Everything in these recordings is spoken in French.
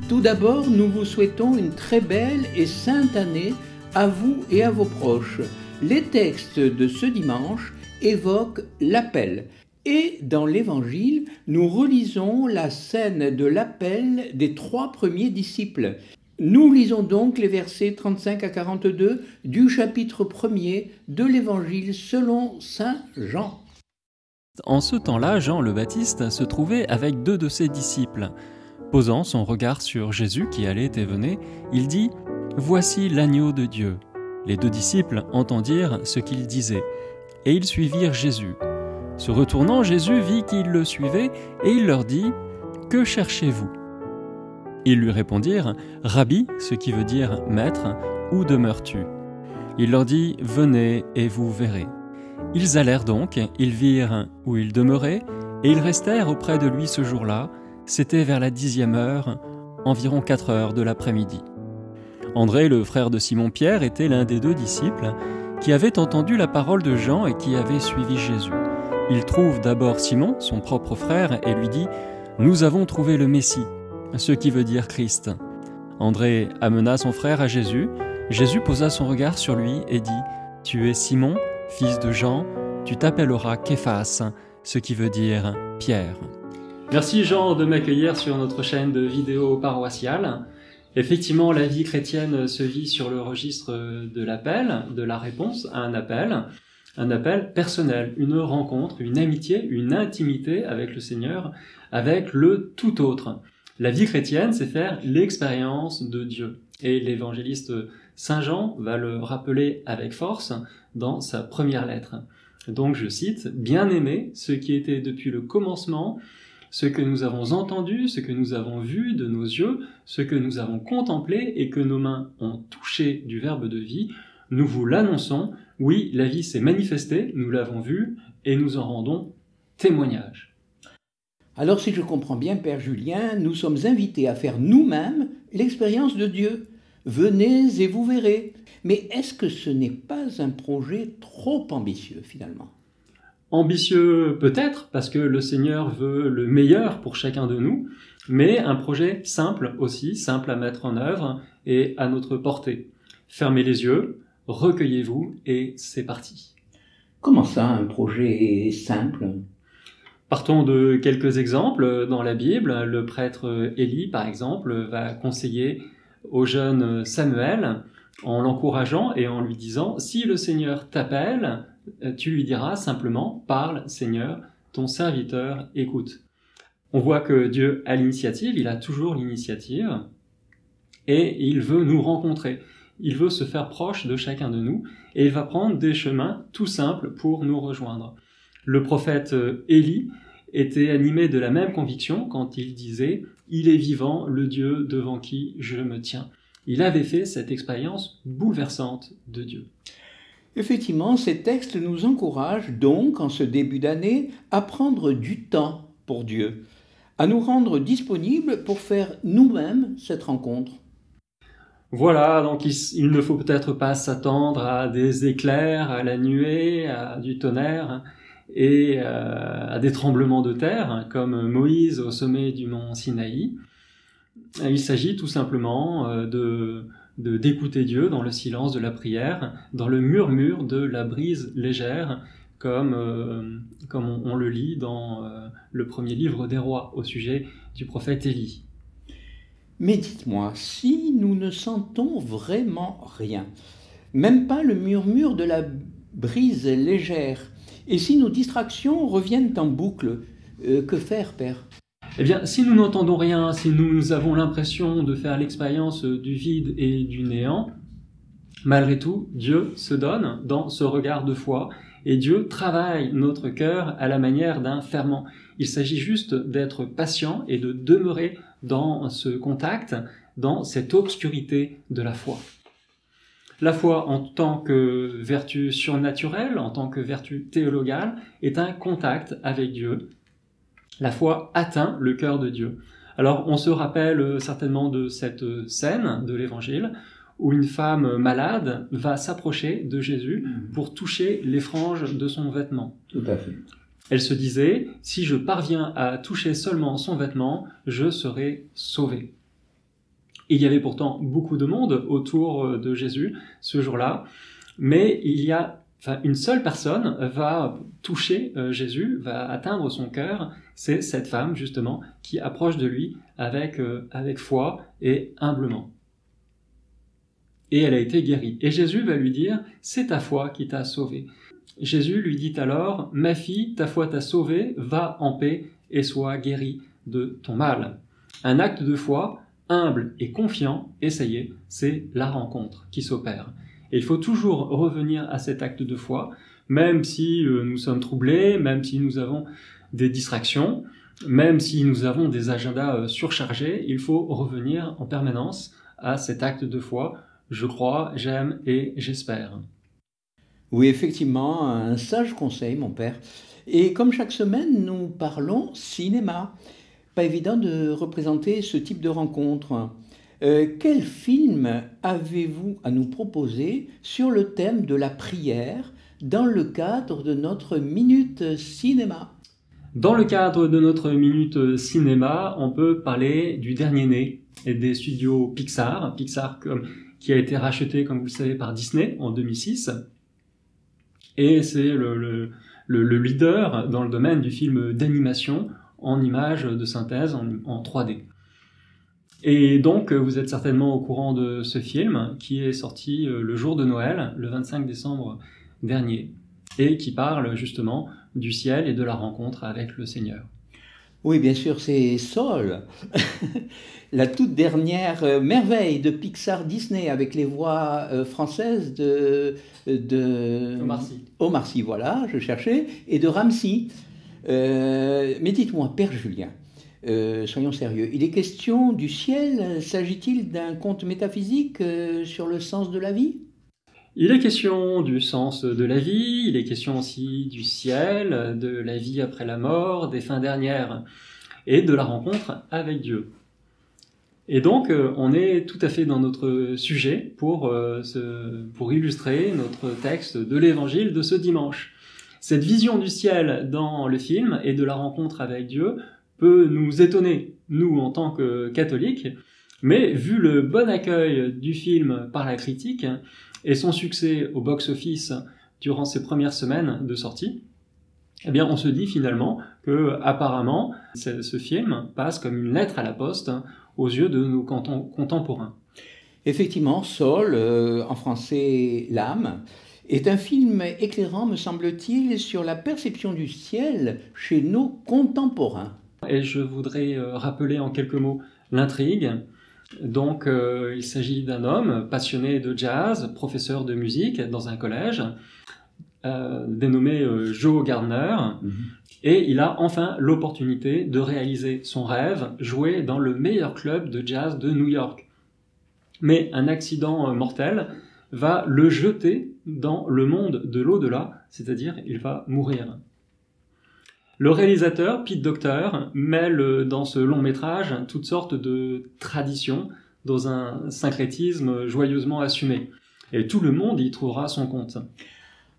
Tout d'abord, nous vous souhaitons une très belle et sainte année à vous et à vos proches. Les textes de ce dimanche évoquent l'appel. Et dans l'Évangile, nous relisons la scène de l'appel des 3 premiers disciples. Nous lisons donc les versets 35 à 42 du chapitre 1er de l'Évangile selon saint Jean. En ce temps-là, Jean le Baptiste se trouvait avec 2 de ses disciples. Posant son regard sur Jésus qui allait et venait, il dit « Voici l'agneau de Dieu ». Les 2 disciples entendirent ce qu'il disait, et ils suivirent Jésus. Se retournant, Jésus vit qu'ils le suivaient, et il leur dit « Que cherchez-vous » Ils lui répondirent « Rabbi », ce qui veut dire « Maître, où demeures-tu » Il leur dit « Venez et vous verrez ». Ils allèrent donc, ils virent où il demeurait, et ils restèrent auprès de lui ce jour-là. C'était vers la 10e heure, environ 4 heures de l'après-midi. André, le frère de Simon-Pierre, était l'un des 2 disciples qui avait entendu la parole de Jean et qui avait suivi Jésus. Il trouve d'abord Simon, son propre frère, et lui dit « Nous avons trouvé le Messie », ce qui veut dire Christ. André amena son frère à Jésus. Jésus posa son regard sur lui et dit « Tu es Simon, fils de Jean, tu t'appelleras Képhas », ce qui veut dire Pierre. Merci Jean de m'accueillir sur notre chaîne de vidéos paroissiales. Effectivement, la vie chrétienne se vit sur le registre de l'appel, de la réponse à un appel personnel, une rencontre, une amitié, une intimité avec le Seigneur, avec le tout autre. La vie chrétienne, c'est faire l'expérience de Dieu. Et l'évangéliste Saint Jean va le rappeler avec force dans sa première lettre. Donc je cite « Bien-aimés, ce qui était depuis le commencement, ce que nous avons entendu, ce que nous avons vu de nos yeux, ce que nous avons contemplé et que nos mains ont touché du Verbe de vie, nous vous l'annonçons, oui, la vie s'est manifestée, nous l'avons vue et nous en rendons témoignage. » Alors si je comprends bien, Père Julien, nous sommes invités à faire nous-mêmes l'expérience de Dieu. Venez et vous verrez. Mais est-ce que ce n'est pas un projet trop ambitieux finalement ? Ambitieux peut-être, parce que le Seigneur veut le meilleur pour chacun de nous, mais un projet simple aussi, simple à mettre en œuvre et à notre portée. Fermez les yeux, recueillez-vous et c'est parti. Comment ça, un projet simple ? Partons de quelques exemples dans la Bible. Le prêtre Élie, par exemple, va conseiller au jeune Samuel en l'encourageant et en lui disant « Si le Seigneur t'appelle, tu lui diras simplement « Parle, Seigneur, ton serviteur écoute ». On voit que Dieu a l'initiative, il a toujours l'initiative, et il veut nous rencontrer. Il veut se faire proche de chacun de nous, et il va prendre des chemins tout simples pour nous rejoindre. Le prophète Élie était animé de la même conviction quand il disait « Il est vivant, le Dieu devant qui je me tiens ». Il avait fait cette expérience bouleversante de Dieu. Effectivement, ces textes nous encouragent donc, en ce début d'année, à prendre du temps pour Dieu, à nous rendre disponibles pour faire nous-mêmes cette rencontre. Voilà, donc il ne faut peut-être pas s'attendre à des éclairs, à la nuée, à du tonnerre et à des tremblements de terre, comme Moïse au sommet du mont Sinaï. Il s'agit tout simplement d'écouter Dieu dans le silence de la prière, dans le murmure de la brise légère, comme on le lit dans le premier livre des rois au sujet du prophète Élie. Mais dites-moi, si nous ne sentons vraiment rien, même pas le murmure de la brise légère, et si nos distractions reviennent en boucle, que faire, Père ? Eh bien, si nous n'entendons rien, si nous avons l'impression de faire l'expérience du vide et du néant, malgré tout, Dieu se donne dans ce regard de foi et Dieu travaille notre cœur à la manière d'un ferment. Il s'agit juste d'être patient et de demeurer dans ce contact, dans cette obscurité de la foi. La foi en tant que vertu surnaturelle, en tant que vertu théologale, est un contact avec Dieu. La foi atteint le cœur de Dieu. Alors, on se rappelle certainement de cette scène de l'Évangile où une femme malade va s'approcher de Jésus pour toucher les franges de son vêtement. Tout à fait. Elle se disait, si je parviens à toucher seulement son vêtement, je serai sauvée. Et il y avait pourtant beaucoup de monde autour de Jésus ce jour-là, mais une seule personne va toucher Jésus, va atteindre son cœur, c'est cette femme justement qui approche de lui avec foi et humblement. Et elle a été guérie. Et Jésus va lui dire, c'est ta foi qui t'a sauvée. Jésus lui dit alors, ma fille, ta foi t'a sauvée, va en paix et sois guérie de ton mal. Un acte de foi, humble et confiant, et ça y est, c'est la rencontre qui s'opère. Et il faut toujours revenir à cet acte de foi, même si nous sommes troublés, même si nous avons des distractions, même si nous avons des agendas surchargés, il faut revenir en permanence à cet acte de foi. Je crois, j'aime et j'espère. Oui, effectivement, un sage conseil, mon père. Et comme chaque semaine, nous parlons cinéma. Pas évident de représenter ce type de rencontre. Quel film avez-vous à nous proposer sur le thème de la prière dans le cadre de notre Minute Cinéma? Dans le cadre de notre Minute Cinéma, on peut parler du dernier né et des studios Pixar. Pixar qui a été racheté, comme vous le savez, par Disney en 2006. Et c'est le leader dans le domaine du film d'animation en images de synthèse en 3D. Et donc, vous êtes certainement au courant de ce film qui est sorti le jour de Noël, le 25 décembre dernier, et qui parle justement du ciel et de la rencontre avec le Seigneur. Oui, bien sûr, c'est Soul, la toute dernière merveille de Pixar Disney avec les voix françaises de Omar Sy, voilà, je cherchais, et de Ramsey. Mais dites-moi, Père Julien, soyons sérieux, il est question du ciel, s'agit-il d'un conte métaphysique sur le sens de la vie ? Il est question du sens de la vie, il est question aussi du ciel, de la vie après la mort, des fins dernières, et de la rencontre avec Dieu. Et donc, on est tout à fait dans notre sujet pour illustrer notre texte de l'Évangile de ce dimanche. Cette vision du ciel dans le film et de la rencontre avec Dieu peut nous étonner, nous en tant que catholiques, mais vu le bon accueil du film par la critique, et son succès au box-office durant ses premières semaines de sortie, eh bien on se dit finalement que apparemment ce film passe comme une lettre à la poste aux yeux de nos contemporains. Effectivement, Soul, en français L'âme, est un film éclairant, me semble-t-il, sur la perception du ciel chez nos contemporains. Et je voudrais rappeler en quelques mots l'intrigue. Donc, il s'agit d'un homme passionné de jazz, professeur de musique dans un collège, dénommé Joe Gardner, et il a enfin l'opportunité de réaliser son rêve, jouer dans le meilleur club de jazz de New York. Mais un accident mortel va le jeter dans le monde de l'au-delà, c'est-à-dire il va mourir. Le réalisateur, Pete Docter, mêle dans ce long métrage toutes sortes de traditions dans un syncrétisme joyeusement assumé. Et tout le monde y trouvera son compte.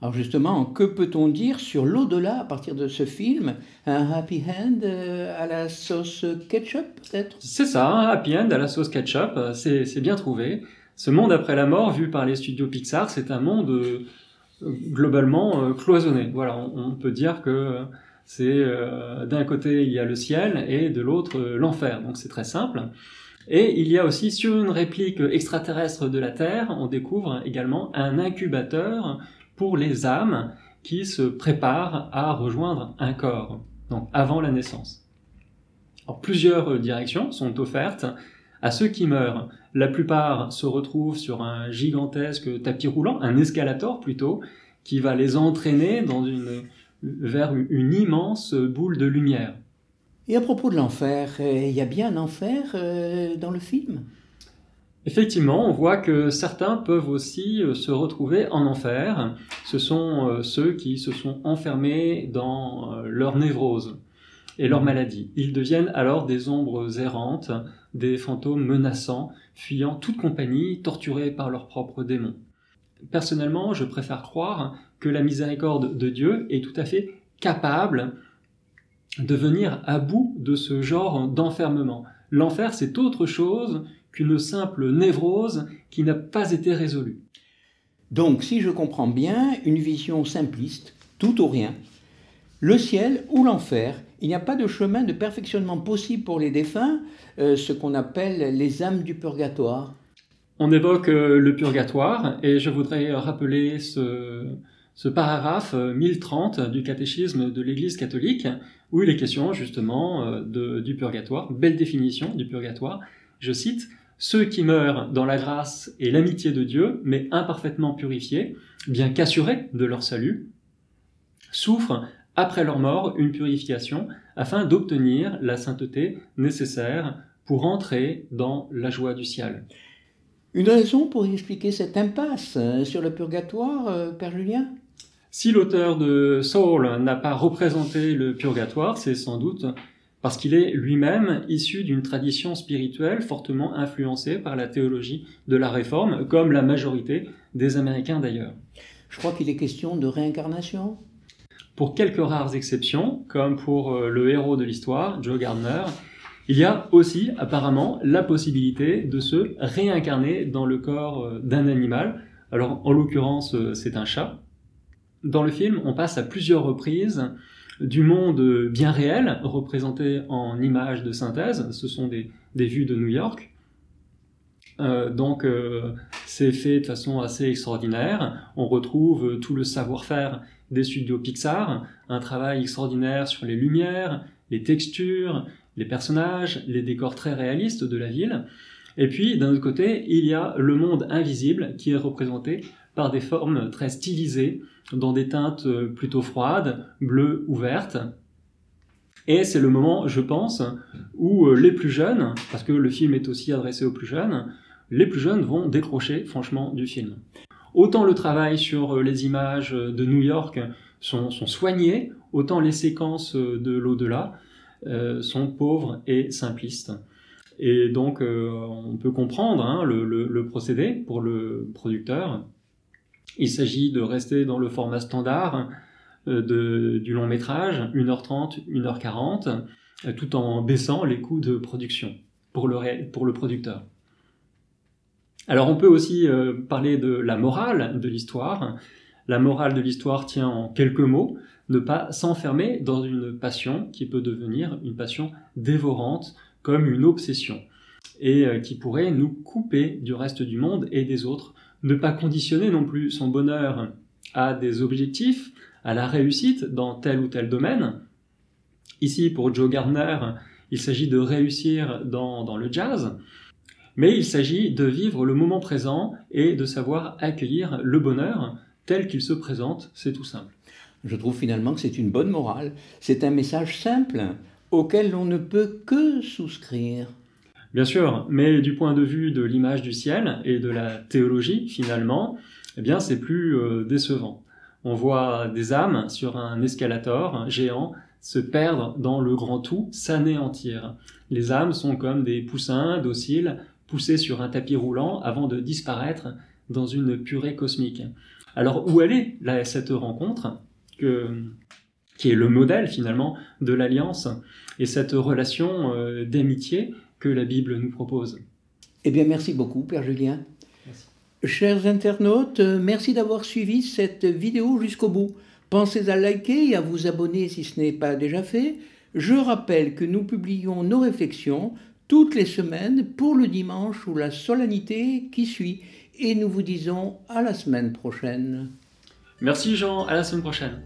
Alors justement, que peut-on dire sur l'au-delà à partir de ce film? Un happy end à la sauce ketchup, peut-être? C'est ça, un happy end à la sauce ketchup, c'est bien trouvé. Ce monde après la mort, vu par les studios Pixar, c'est un monde globalement cloisonné. Voilà, on peut dire que c'est d'un côté il y a le ciel et de l'autre l'enfer, donc c'est très simple. Et il y a aussi sur une réplique extraterrestre de la Terre, on découvre également un incubateur pour les âmes qui se préparent à rejoindre un corps, donc avant la naissance. Alors, plusieurs directions sont offertes à ceux qui meurent. La plupart se retrouvent sur un gigantesque tapis roulant, un escalator plutôt, qui va les entraîner vers une immense boule de lumière. Et à propos de l'enfer, il y a bien un enfer dans le film? Effectivement, on voit que certains peuvent aussi se retrouver en enfer. Ce sont ceux qui se sont enfermés dans leur névrose et leur maladie. Ils deviennent alors des ombres errantes, des fantômes menaçants, fuyant toute compagnie, torturés par leurs propres démons. Personnellement, je préfère croire que la miséricorde de Dieu est tout à fait capable de venir à bout de ce genre d'enfermement. L'enfer, c'est autre chose qu'une simple névrose qui n'a pas été résolue. Donc, si je comprends bien, une vision simpliste, tout ou rien. Le ciel ou l'enfer, il n'y a pas de chemin de perfectionnement possible pour les défunts, ce qu'on appelle les âmes du purgatoire. On évoque le purgatoire, et je voudrais rappeler ce paragraphe 1030 du catéchisme de l'Église catholique, où il est question justement du purgatoire, belle définition du purgatoire. Je cite: « Ceux qui meurent dans la grâce et l'amitié de Dieu, mais imparfaitement purifiés, bien qu'assurés de leur salut, souffrent après leur mort une purification afin d'obtenir la sainteté nécessaire pour entrer dans la joie du ciel. » Une raison pour expliquer cette impasse sur le purgatoire, Père Julien ? Si l'auteur de Soul n'a pas représenté le purgatoire, c'est sans doute parce qu'il est lui-même issu d'une tradition spirituelle fortement influencée par la théologie de la Réforme, comme la majorité des Américains d'ailleurs. Je crois qu'il est question de réincarnation. Pour quelques rares exceptions, comme pour le héros de l'histoire, Joe Gardner, il y a aussi apparemment la possibilité de se réincarner dans le corps d'un animal. Alors en l'occurrence, c'est un chat. Dans le film, on passe à plusieurs reprises du monde bien réel, représenté en images de synthèse. Ce sont des vues de New York. Donc c'est fait de façon assez extraordinaire. On retrouve tout le savoir-faire des studios Pixar, un travail extraordinaire sur les lumières, les textures, les personnages, les décors très réalistes de la ville. Et puis, d'un autre côté, il y a le monde invisible qui est représenté par des formes très stylisées, dans des teintes plutôt froides, bleues ou vertes. Et c'est le moment, je pense, où les plus jeunes, parce que le film est aussi adressé aux plus jeunes, les plus jeunes vont décrocher franchement du film. Autant le travail sur les images de New York sont soignés, autant les séquences de l'au-delà sont pauvres et simplistes. Et donc on peut comprendre le procédé pour le producteur. Il s'agit de rester dans le format standard du long métrage, 1h30, 1h40, tout en baissant les coûts de production pour le producteur. Alors on peut aussi parler de la morale de l'histoire. La morale de l'histoire tient en quelques mots: ne pas s'enfermer dans une passion qui peut devenir une passion dévorante, comme une obsession, et qui pourrait nous couper du reste du monde et des autres. Ne pas conditionner non plus son bonheur à des objectifs, à la réussite dans tel ou tel domaine. Ici, pour Joe Gardner, il s'agit de réussir dans le jazz, mais il s'agit de vivre le moment présent et de savoir accueillir le bonheur tel qu'il se présente, c'est tout simple. Je trouve finalement que c'est une bonne morale. C'est un message simple auquel l'on ne peut que souscrire. Bien sûr, mais du point de vue de l'image du ciel et de la théologie, finalement, eh bien, c'est plus décevant. On voit des âmes sur un escalator géant se perdre dans le grand tout, s'anéantir. Les âmes sont comme des poussins dociles poussés sur un tapis roulant avant de disparaître dans une purée cosmique. Alors, où elle est, là, cette rencontre qui est le modèle, finalement, de l'alliance et cette relation d'amitié que la Bible nous propose. Eh bien, merci beaucoup, Père Julien. Merci. Chers internautes, merci d'avoir suivi cette vidéo jusqu'au bout. Pensez à liker et à vous abonner si ce n'est pas déjà fait. Je rappelle que nous publions nos réflexions toutes les semaines pour le dimanche ou la solennité qui suit. Et nous vous disons à la semaine prochaine. Merci Jean, à la semaine prochaine.